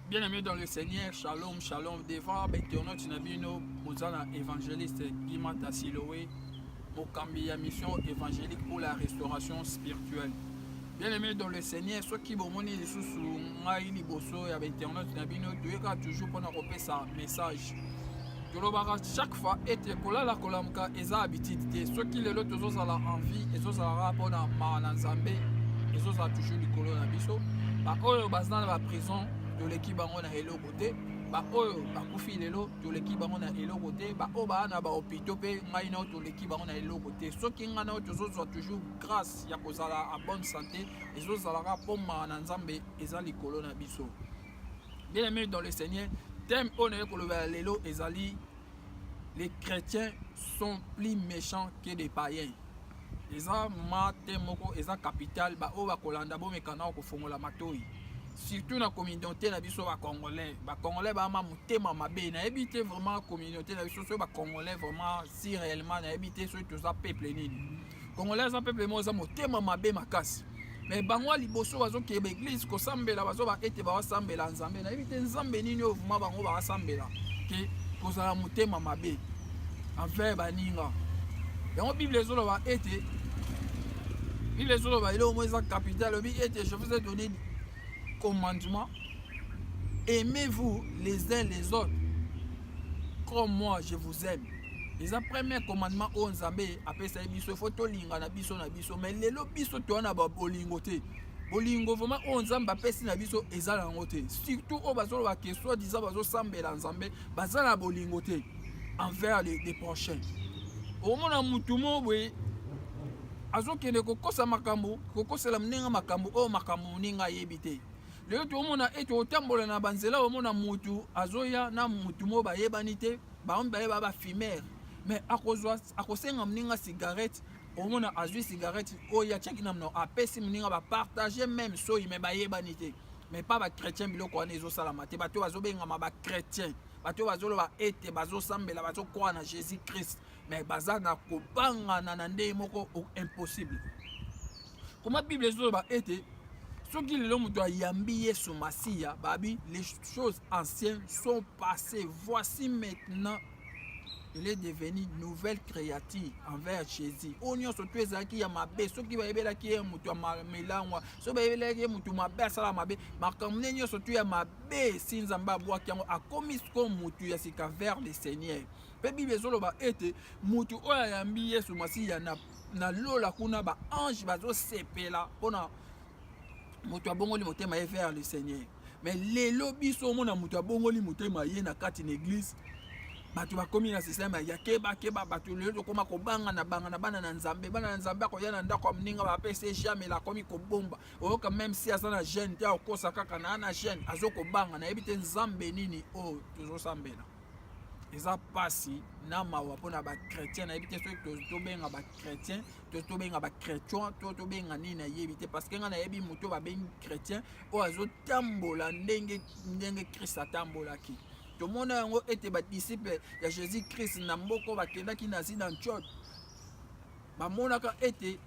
Bien-aimés dans le Seigneur, shalom, shalom. Devant Internaute Nabino, Mozana évangéliste Guimata Siloé, Mokambi à mission évangélique pour la restauration spirituelle. Bien-aimés dans le Seigneur, ceux qui vont monter les sous Maïli Bosso et avec Internaute Nabino, tu es toujours pour nous repérer sa message. Chaque fois, et kola la kolamka, eza habitude. Ceux qui les autres ont la envie, ils ont la rapport dans Mananzambe, ils ont toujours du colo na biso. Ba oyo bazana la prison, de l'équipe bango na hello côté. Ba oyo ba kufi lelo, de l'équipe bango na hello côté. Ba oyo ba na ba hôpital pe ngai na de l'équipe bango na hello côté. Ceux qui ngana autres ont toujours grâce ya kozala à bonne santé, ils ont la rapport Mananzambe, eza likolo na biso. Bien-aimés dans le Seigneur, thème honnête pour le lelo ezali. Les chrétiens sont plus méchants que des païens. Eza mate moko eza capital ba o ba kolanda bo mekana ko fongola matoi. Surtout na communauté na biso ba congolais. Ba congolais ba ma mutema mabe na ebité vraiment communauté na biso so ba congolais vraiment si réellement na ebité so tout ça peuple nini. Congolais za peuple mo za mutema mabe makasi. Mais bango liboso bazo ke ba église ko sambela bazo ba ete ba sambela nzambe na ebité nzambe nini o vuma bango ba sambela ke kozala mutema mabe envers baninga. Yango Bible ezoloba ete Bible ezoloba ile au moins capital obi ete je vous ai donné commandement, aimez-vous les uns les autres comme moi je vous aime. Les premiers commandements au Nzambe après ça biso faut to linga na biso mais lelo biso to na ba bolingo te. Bolingo vraiment o Nzambe apesi na biso ezala ngo te. Surtout au bazolo ba question disant bazo sambela Nzambe bazala bolingo te envers les prochains. Au mona mutumo bwe azokende kokosa makambo kokosela mninga makambo o makambo ninga yebite. Lelo to mona eto otambola na banzela o mona mutu azoya na mutu mo ba yebani te ba on ba fumeur. Mais akosenga mninga cigarette au mona azui cigarette o ya chaki na mno apesi mninga ba partager même so mais ba yebani te. Mais pas ba chrétien biloko wana ezo sala mate bato bazobenga ma ba chrétien. Bato bazolo ba ete bazo sambela bazo croire na Jésus Christ mais baza na kopanga na nde moko impossible. Comment Bible ezolo ba ete soki lelo muto ayambi Yesu Masia babi les choses anciennes sont passées, voici maintenant il est devenu nouvelle créature envers Jésus. Onyo surtout ezaki ya mabe soki bayebela ki ye mutu melangwa so bayebela ki ye mutu mabe asala mabe makambo nyo surtout ya mabe si Nzambe abwaki yango akomi ko mutu ya sika vers le Seigneur. Pe Bible ezoloba ete mutu oyo ayambi Yesu Masia na lola kuna ba ange bazo sepela pona mutu abongoli motema ye vers le Seigneur. Mais lelo biso mona mutu abongoli motema ye na kati na église bato bakomi na système ya keba bato lelo koma kobanga na bana na Nzambe akoya na ndako mninga ba pese jamais la komi ko bomba oyoka même si asana jeune te akosa kaka na jeune azoko banga na ebite Nzambe nini o toujours sambela eza pasi na mawa pona ba chrétien na ebite so to benga ba chrétien to benga ba chrétien to benga nini na yebite parce que nga na yebi moto ba bengi chrétien o azo tambola ndenge Christ atambola ki. Tout le monde a été disciple de Jésus-Christ na mboko bakendaki na zina nchot. Ba monaka été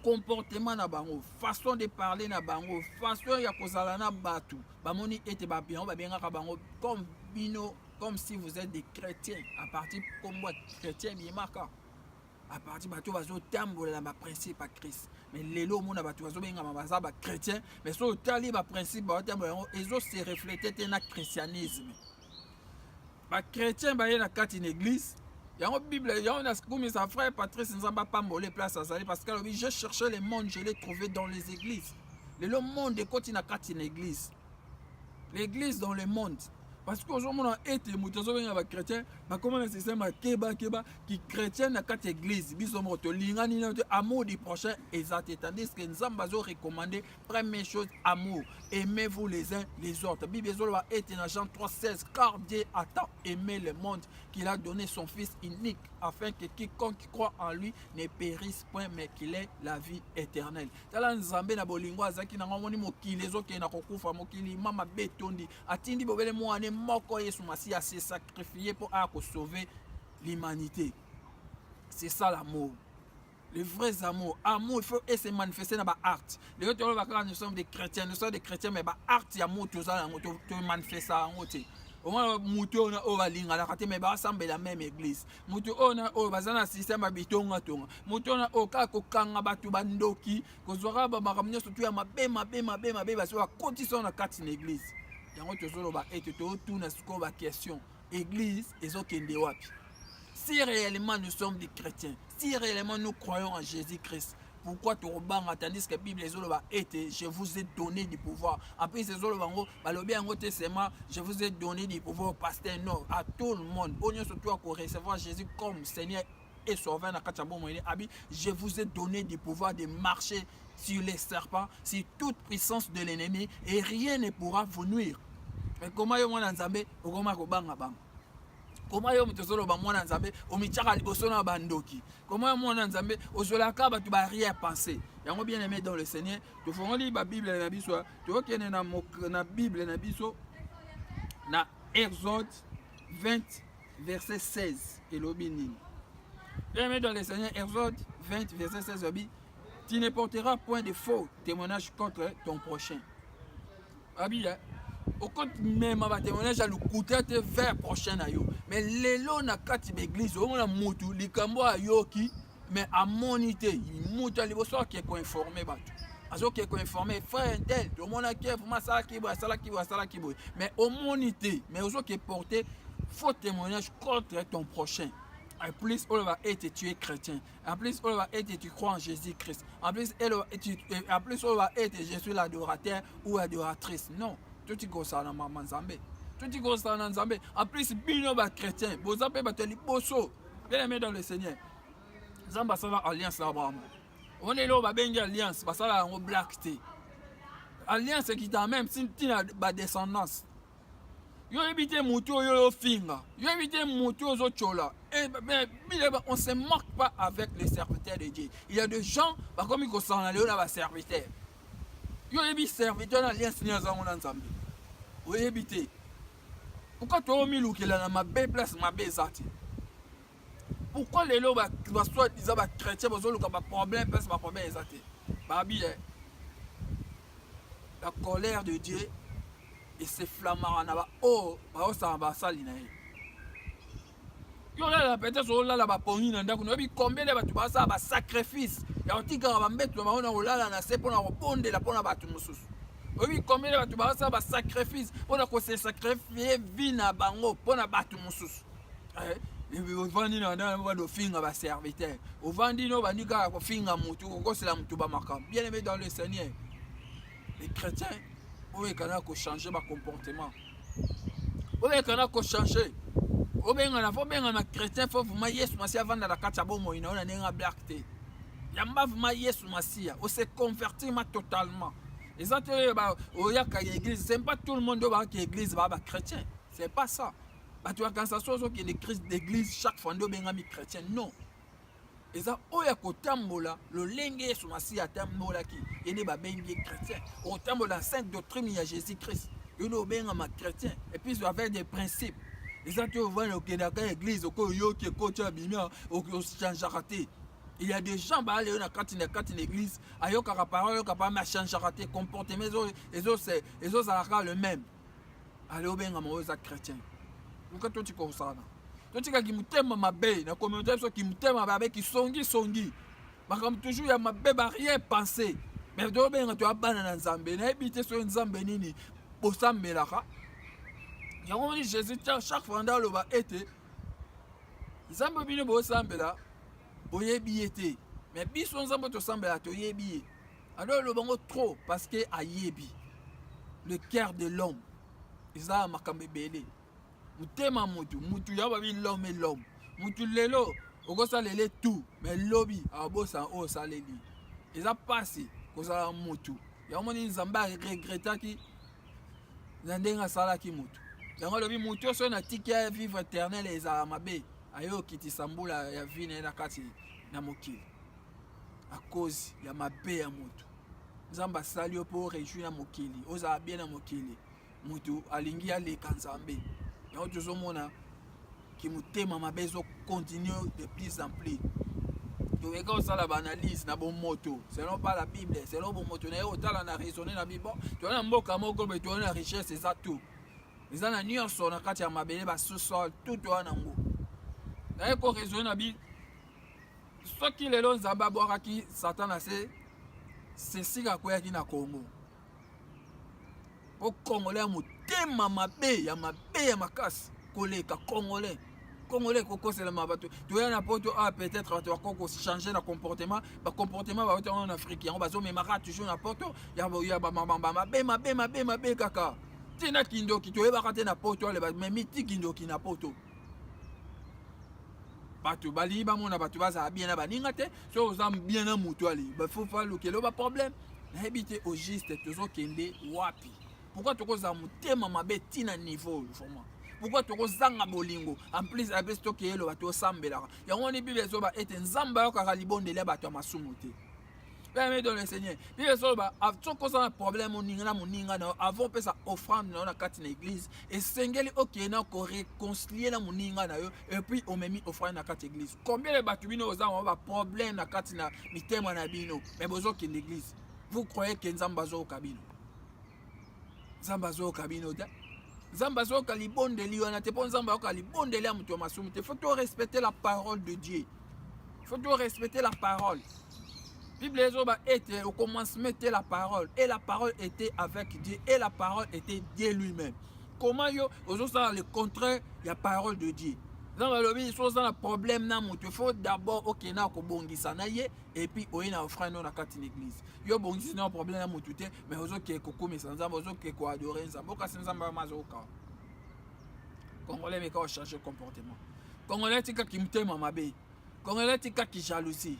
comportement na bango, façon de parler na bango, façon ya kozala na batu. Ba moni été ba bien ba benga bango comme bino comme si vous êtes des chrétiens à partir comme moi chrétien bien marquant. À partir bato bazo tambola na principe à Christ. Mais lelo mona bato bazo benga baza ba chrétien mais so tali ba principe ba tambola ezo se refléter na christianisme. Ba chrétien ba na kati na église yango Bible yango na comme sa frère Patrice Nzamba pambolé place à Zali parce que je cherchais le monde, je l'ai trouvé dans les églises. Le monde de koti na kati na église. L'église dans le monde. Parce que aujourd'hui, on a été des chrétiens, comment le système keba qui chrétien na quatre églises, bisomo to lingani amour du prochain exact, tandis que Nzambazo recommandé première chose amour, aimez-vous les uns les autres. Bible a été dans Jean 3,16 car Dieu a tant aimé le monde qu'il a donné son fils unique afin que quiconque croit en lui ne périsse point mais qu'il ait la vie éternelle. Tala Nzambe na bolingo azaki na ngomoni mokili ezoke na kokufa mokili mama betondi atindi bobele mwana moko Yesu Masia s'est sacrifié pour sauver l'humanité. C'est ça l'amour. Les vrais amours. Amour, il faut se manifester dans la art. Les autres, nous sommes des chrétiens, mais la art, il y a amour, tout ça, tu manifestes ça en côté. Au moins, mutu on a ovalinga la kate mais ba semble la même église. Mutu on a bazana système habitonga tonga. Mutu on a oka kokanga batu bandoki, kozora ba makamnyo surtout ya mabe ba so kotisa na kati na église. Yango tozolo ba et to tout na suko ba question. Église ezokende wapi? Si réellement nous sommes des chrétiens, si réellement nous croyons en Jésus-Christ, pourquoi tu rebanga tandis que la Bible est je vous ai donné du pouvoir. Après ces autres je vous ai donné du pouvoir au pasteur, non, à tout le monde. Surtout à recevoir Jésus comme Seigneur et Sauveur. Je vous ai donné du pouvoir de marcher sur les serpents, sur toute puissance de l'ennemi et rien ne pourra vous nuire. Mais comment yo mwana nzambe okoma kobanga banga? Comment yo mutozolo ba mwana nzambe omichaka liboso na bandoki? Comment yo mwana nzambe ozolaka ba tu ba rien penser? Yango bien aimé dans le Seigneur, tu faut lire la Bible na biso, tu vois qu'il y a na Bible na biso na Exode 20 verset 16 et l'obinine. Bien aimé dans le Seigneur, Exode 20 verset 16 obi, tu ne porteras point de faux témoignages contre ton prochain. Abi au compte même ma témoignage à l'écouter vers prochain ayo mais lelo na kati l'église on a mutu likambo ayoki mais à moniter mutu ali boso qui est informé batu azo qui est informé frère tel tout monde qui vraiment ça qui mais au moniter mais aux qui est porté faux témoignage contre ton prochain. En plus, on va être tu es chrétien. En plus, on va être tu crois en Jésus-Christ. En plus, on va être je suis l'adorateur ou adoratrice. Non. Tout est comme ça dans maman Zambé. Tout est comme ça dans Zambé. En plus, bino ba chrétien. Vous avez battu les bosso. Bien aimé dans le Seigneur. Zamba ça va alliance là-bas. On est là, on va bien alliance. Parce que là, on black té. Alliance qui t'a même si tu as ba descendance. Yo éviter mutu yo finga. Yo éviter mutu zo chola. Et ben on se moque pas avec les serviteurs de Dieu. Il y a des gens comme ils sont allés là ba serviteurs. Yo éviter serviteur alliance ni azango na Nzambe. Yo éviter. Pourquoi tu as mis l'oukela na ma belle place ma belle zati? Pourquoi les lots va soit disant ba chrétien bozo luka ba problème parce ba problème zati. Ba bi la colère de Dieu et ses flammards na ba oh ba ça ba sali na ye. Yo là peut-être so là ba poni na ndako no bi combien de batu ba ça ba sacrifice. Ya otika ba mbeto ba ona olala na se pona robondela pona batu mususu. Oui, combien de batu ba ça ba sacrifice pona ko se sacrifier vie na bango pona batu mususu. O vandi na ba do finga ba serviteur. O vandi no ba nika ko finga mutu ko sela mutu ba makam. Bien aimé dans le Seigneur. Les chrétiens oui kana ko changer ba comportement. Oui kana ko changer. O benga na chrétien faut vraiment Yesu masia vanda la kata bomo ina ona nenga black té. Yamba vraiment Yesu masia, o se convertir totalement. Les autres oyaka l'église, c'est pas tout le monde qui est église ba chrétien. C'est pas ça. Ba tu quand ça soit qui est d'église chaque fois ndo benga mi chrétien non. Et ça oya ko tambola le lenge Yesu masia tambola ki ene ba bengi chrétien. O tambola sainte doctrine ya Jésus-Christ. Yo benga ma chrétien et puis avec des principes. Les gens qui vont dans l'église, qui change raté. Il y a des gens qui sont dans l'église, qui ont parole, qui ont changé raté, comportement, les autres, c'est le même. Allez, au bien, à chrétien. Pourquoi tu es comme ça? Tu es qui m'aime ma belle, la communauté qui m'aime ma belle, qui songi. Comme toujours, il y a ma belle rien pensé. Mais tu as bien, tu as ban dans Zambé, tu as habité sur une Zambénini, pour ça, mais là. Yango ni Jésus chaque fois dans le bas été Nzambe bino bo sambela boyebi été mais biso Nzambe to sambela to yebi alors le bango trop parce que ayebi le cœur de l'homme isa makambe belé mutema mutu ya babi l'homme et l'homme mutu lelo okosa lele tout mais lobi abosa o saleli isa passé kozala mutu yango ni Nzambe regretaki ndenga sala ki mutu. Yango lobi mutu so na tiki ya vivre éternel ezala mabe ayo kiti sambula ya vine na kati na mokili à cause ya mabe ya mutu. Nzamba sali yo po réjouir na mokili ozala bien na mokili mutu alingi ya leka Nzambe. Yango tozomona ki mutema mabe zo continue de plus en plus. tu es comme ça la analyse na bon moto selon pas la Bible selon bon moto na autant la raisonner na Bible tu as mboka moko mais tu as la richesse c'est ça tout les ana nyonso na kati ya mabele ba sous-sol tout wana ngo na ko raisonner na Bible soki lelo nzamba bwakaki Satan na c'est sika koyaki na Congo o Congolais motema mabe ya makasi koleka Congolais koko c'est la mabato tu es na poto peut-être tu vas changer le comportement va être en Afrique on va zo mais mara toujours na poto ya ba mabe kaka tina kindoki tu es ba rater na poto le ba mais kindoki na poto bato bali ba mona bato baza bien na baninga te so ozam bien na mutu ali ba faut pas le kelo ba problème na habiter au juste tozo kende wapi pourquoi tu koza mutema mabe tina niveau vraiment pourquoi tu kozanga bolingo en plus avec ce que le bato sambela ya ngoni bible zo ba ete nzamba yo kaka libondele bato masumu te mais dans le Seigneur bible zo ba avto koza problème moninga na avant pe sa offrande na kati na église et sengeli okena ko réconcilier na moninga na yo et puis on memi offrande na kati église combien de bato bino oza ba problème na kati na mitema na bino mais bozo ki l'église vous croyez que nzamba zo kabino da Zamba zoka libondeli wana te pon zamba zoka libondeli ya mutu masumu te faut respecter la parole de Dieu faut respecter la parole Bible zoba était au commencement était la parole et la parole était avec Dieu et la parole était Dieu lui-même comment yo ozo ça le contraire ya parole de Dieu zamba lobi so ça un problème na mutu faut d'abord okena ko bongisa na ye et puis oyena offrande na kati l'église yo bongisi na problème na mutu te mais ozo ke ko komisa nzamba ozo ke ko adorer nzamba ka nzamba mazoka Congolais mais quand changer comportement Congolais tika kimtema mabe Congolais tika ki jalousie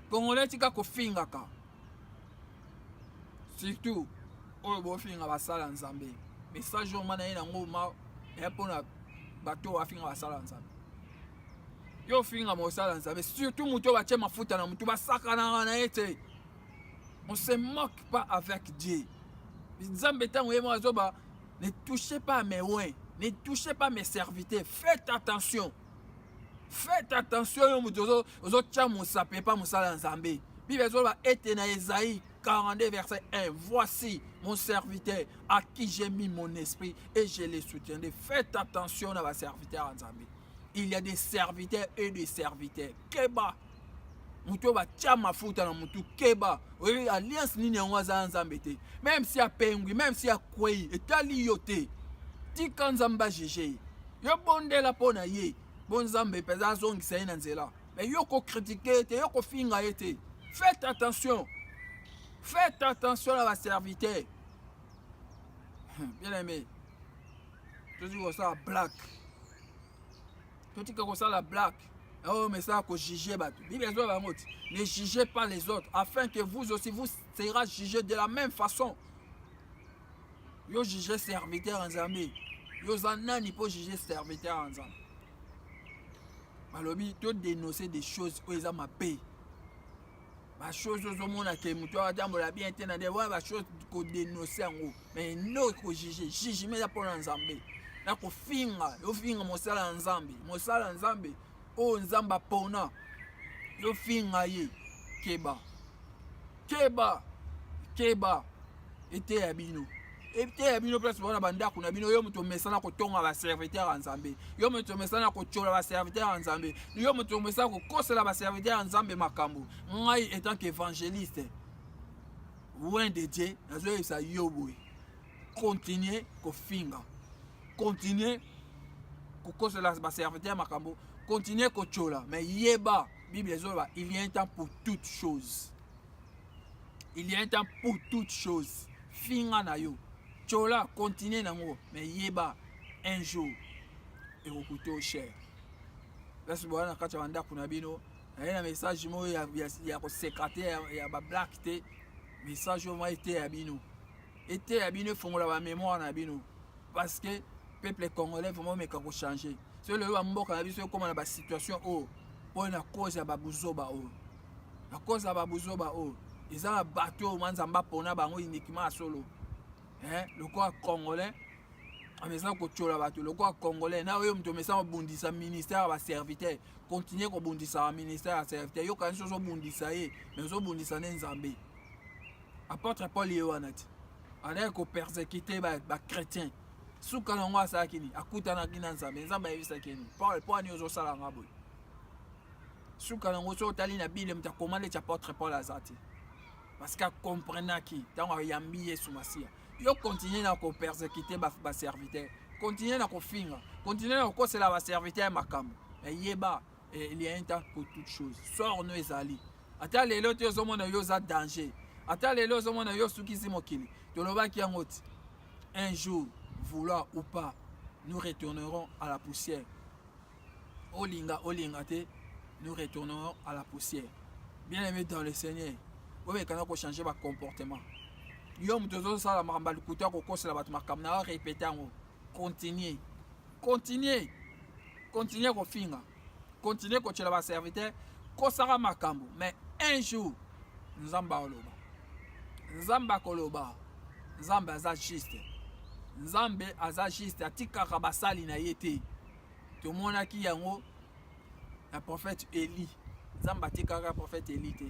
Congolais tika ko finga ka surtout o bo finga basala nzambe message o mana ina ngoma e pona bato wa finga basala nzambe yo finga mosala nzambe surtout muto ba chema mafuta na muto basaka na ete on se moque pas avec Dieu nzambe tango yema zoba ne touchez pas à mes oins ne touchez pas mes serviteurs faites attention yo muto ozo cha musape pas musala nzambe bible zoba ete na Esaïe 42 verset 1 voici mon serviteur à qui j'ai mis mon esprit et je les soutiendrai faites attention à vos serviteurs nzambe il y a des serviteurs et des serviteurs keba muto ba tia mafuta na mutu keba oui alliance nini yango nzambe te même si a pengui même si a kwei etali yote tika nzamba jeje yo bondela pona ye bon nzambe peza zongisa ina nzela mais yo ko critiquer te yo ko finga ete faites attention à vos serviteurs bien aimé tu dis ça black tu dis que ça la black oh mais ça ko juger bato Bible zo ba moti ne jugez pas les autres afin que vous aussi vous serez jugés de la même façon yo juger serviteur nzambe yo zanani pour juger serviteur nzambe malobi to dénoncer des choses où ils ont ma paix ma chose aux hommes que muto atambola bien te na de wa ba chose ko dénoncer en haut mais non ko juger mais pour nzambe na ko finga yo finga mosala nzambe o nzamba pona yo finga ye keba ete abino place bona banda kuna bino yo muto mesana ko tonga ba serviteur nzambe yo muto mesana ko chola ba serviteur nzambe yo muto mesana ko kosela ba serviteur nzambe makambo ngai étant qu'évangéliste loin de Dieu nazo ça yoboy continuer ko finga continuer ko kosela ba serviteur makambo continuer ko chola mais yeba Bible zoba il y a un temps pour toutes choses finga na yo chola continuer nango mais yeba un jour et au couteau cher là ce bon quand tu vas ndako na bino un message mo ya ko secrétaire ya ba black te message mo été ya bino fongola ba mémoire na bino parce que peuple congolais vraiment mais ko changer c'est le wa mboka na biso comme na ba situation oh pour na cause ya babuzoba oh ils ont bateau manzamba pona bango uniquement solo le quoi congolais amesa kochola bato lokwa congolais na oyo muto mesa bundisa ministère ba serviteur continuer ko bundisa ministère ya serviteur yo kanso zo bundisa ye mais zo bundisa ne nzambe apôtre Paul yewanati ana ko persécuter ba chrétien suka nango asalaki ni akutanaki na nzambe nzambe ayebisaki ni Paul po ani ozosala nga boye suka nango so otali na bile mutu akomande ti apôtre Paul azati parce que comprenaki ntango ayambi Yesu Masiya yo continue na ko persécuter ba serviteur continue na ko finga continue na ko kosela ba serviteur makambo yeba il y a un temps pour toute chose sort no ezali ata lelo te ozomona yo za danger ata lelo ozomona yo sukisi mokili tolobaki yango ti un jour vouloir ou pas nous retournerons à la poussière olinga te nous retournerons à la poussière bien aimé dans le Seigneur omekana ko changer ba comportement yo mutu ozosala makambo lukuta kokosela bato makambo na répéter yango continuer kofinga continuer kotyela ba serviteur kosala makambo mais un jour nzambe akoloba nzambe aza juste atikaka basali na ye te tomonaki yango na prophète Eli nzambe atikaka prophète Eli te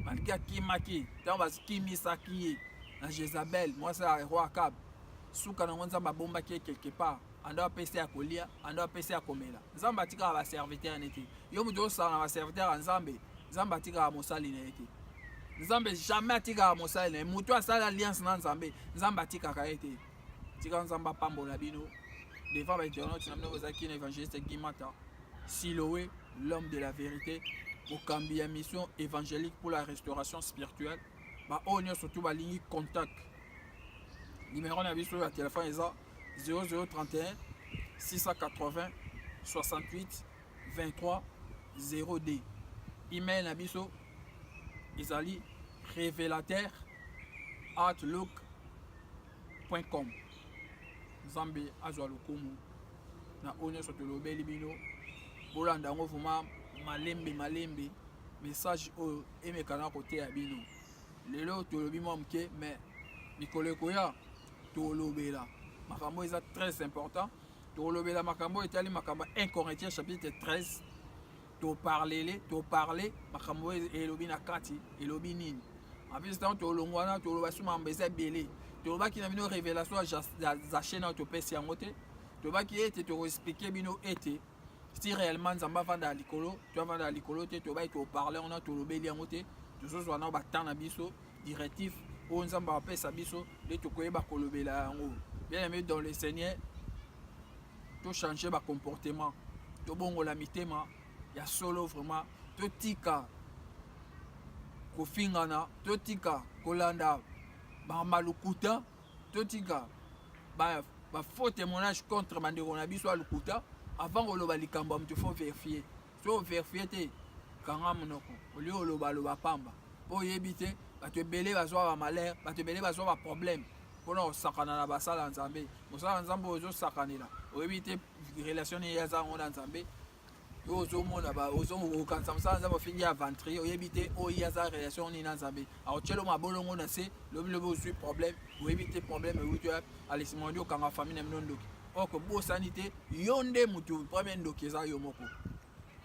malgré akimaki ntango bakimisaki ye na Jézabel mwasi ya roi Akab suka nango nzambe abombaki ye quelque part ando apesa ya kolia ando apesa ya komela nzambe atikaka baserviteur na ye te yo mutu osala na baserviteur ya nzambe atikaka mosali na ye te nzambe jamais atikaka mosali na ye mutu asala alliance na nzambe atikaka ye te tika nzambe apambola bino devant bainternaute na bino bozalaki na évangéliste Guimata Siloé l'homme de la vérité mokambi ya mission évangélique pour la restauration spirituelle oyo nyonso surtout balingi contact numéro na biso ya téléphone eza 0031 680 68 23 0D. Email na biso ezali révélateur@outlook.com. Nzambe azwa lokumu na oyo nyonso tolobeli bino bolanda yango vraiment malembe message oyo emekana kote ya bino lelo tolobi mwa moke mais mikolo ekoya tolobela makambo eza très important tolobela makambo etali makambo 1 Corinthiens chapitre 13 toparle makambo elobi na kati elobi nini en plus tant tolongwana toloba su mambo eza ebele tolobaki na bino révélation za chaîne oyo topesi yango te tolobaki ete tokoexplike bino ete si réellement nzambe avanda ya likolo toavanda ya likolo te tobai toparle ona tolobeli yango te tozozwa na batemps na biso directif oyo nzambe apesa biso nde tokoyeba kolobela yango bien aimé dans le Seigneur tochange bacomportement tobongola mitema ya solo vraiment totika kofingana totika kolanda bamalukuta totika faux témoignage contre bandeko na biso ya lukuta avant koloba likambo mutu faut vérifier so vérifier te kanga monoko olio oloba pamba po yebi te bato ebele bazwa bamalere bato ebele bazwa baproblème mpona kosakana na basala nzambe mosala nzambe ozosakanela oyebi te relation ne eza yango na nzambe yo ozomona ozokanisa mosala nzambe ofingi ya ventrie oyebi te oyo aza relation nini na nzambe akotyelo mabolongo na se lobilobi ozwi problème oyebi te problème euti alesima ndi okanga famille na bino ndoki oko bosani te yo nde mutu premier ndoki eza yo moko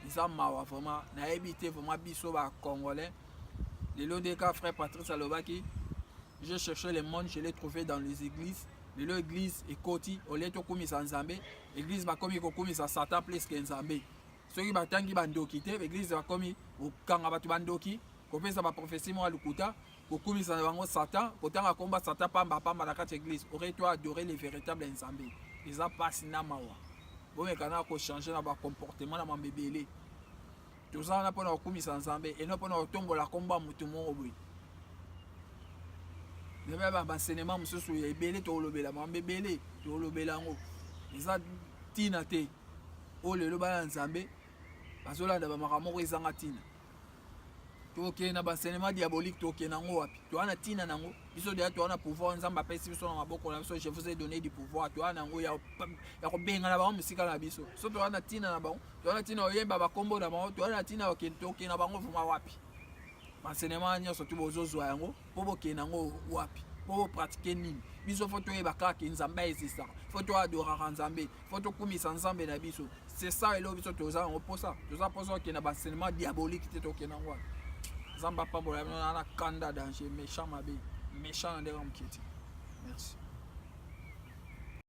eza mawa vraiment nayebi te vraiment biso bacongolais lelo ndeka frère Patrice alobaki j'ai cherché le monde je l'ai trouvé dans les églises lelo église ekoti olie tokumisa nzambe église bakomi kokumisa satan plus ke nzambe soki batangi bandoki te église bakomi okanga bato bandoki kopesa baprofesie mo ya lukuta kokumisa na bango satan kotanga komba satan pamba na kati église aurait toi adorer les véritables nzambe eza pasi na mawa bomekana kochange na bacomportement na mambebele tozala na mpona kokumisa nzambe eno mpona kotombola komba motu moko boye nzambe baenseignement mosusu ya ebele tokolobela mambebele tokolobela yango eza ntina te oyo lelo bana nzambe bazolanda bamakambo moko ezanga ntina tokende na baenseignement diabolique tokende nango wapi toza na ntina nango biso deya toza na pouvoir nzambe apesi biso na maboko na biso je vous ai donné du pouvoir toza nango ya kobenga na bango mosika na biso so toza na ntina na bango toza na ntina oyemba bakombo na bango toza na ntina tokende na bango vraimen wapi baenseignement nyonso to bozozwa yango mpo bokende nango wapi po pratiquer nini biso faut toyeba kaka nzambe ezisaka faut toadoraka nzambe faut tokumisa nzambe na biso c'est ça elo biso toza yango mposa toza mposa okenda baenseignement diabolique te tokenda ngo wana nzambe apambola bino na kanda danger méchant mabe méchant na ndenge moketi merci.